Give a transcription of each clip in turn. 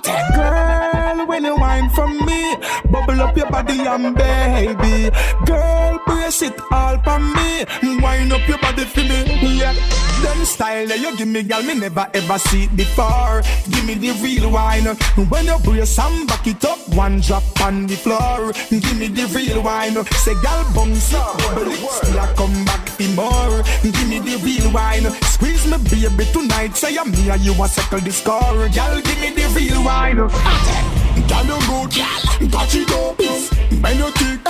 Girl, when you wine from me, bubble up your body and baby. Girl, brace it all for me. Wine up your body for me, yeah. Them style that you give me, girl, me never ever see it before. Give me the real wine. When you brace and back it up, one drop on the floor. Give me the real wine. Say, girl, bounce up, bubble it, still I come back for more. Give me the real wine. Squeeze me, baby, tonight. Say, I'm me and you a circle the score. Girl, give me the real wine. Girl, you good, girl, touch it up. When you kick,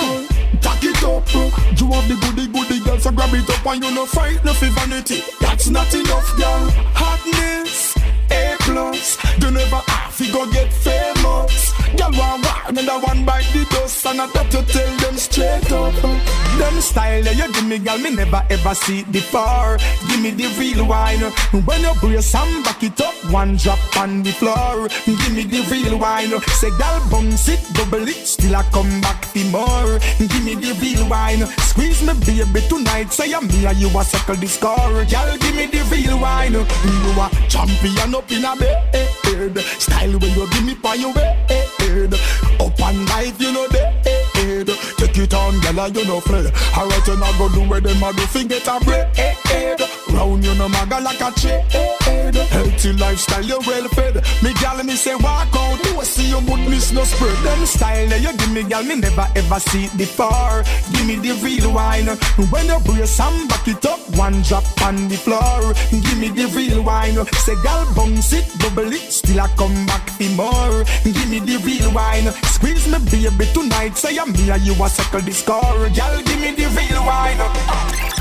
tack it up. You have the goody, girl, so grab it up and you no fight, no for vanity. That's not enough, girl. Hotness, A+. You never have to go get famous. Girl, another one bite the dust, and I got to tell them straight up. Them style that you give me, girl, me never ever see it before. Give me the real wine. When you brace and back it up, one drop on the floor. Give me the real wine. Say, girl, bounce it, double it, still I come back for more. Give me the real wine. Squeeze me, baby, tonight. Say, I'm me and you a circle the score. Girl, give me the real wine. You a champion up in a bed. Style when you give me for your head. Up and life, you know dead. Take it on, girl, you know fled. Alright, you not go do where them a do fi get a bread. Round you no maga like a shade. Healthy lifestyle, you well fed. Me gal me say walk out, do I see your goodness no spread. Them style that you give me, gal, me never ever see it before. Give me the real wine. When you brace and back it up, one drop on the floor. Give me the real wine. Say gal, bounce it, double it, still I come back for more. Give me the real wine. Squeeze me, baby, tonight. Say I'm me and you a circle the score. Gal, give me the real wine.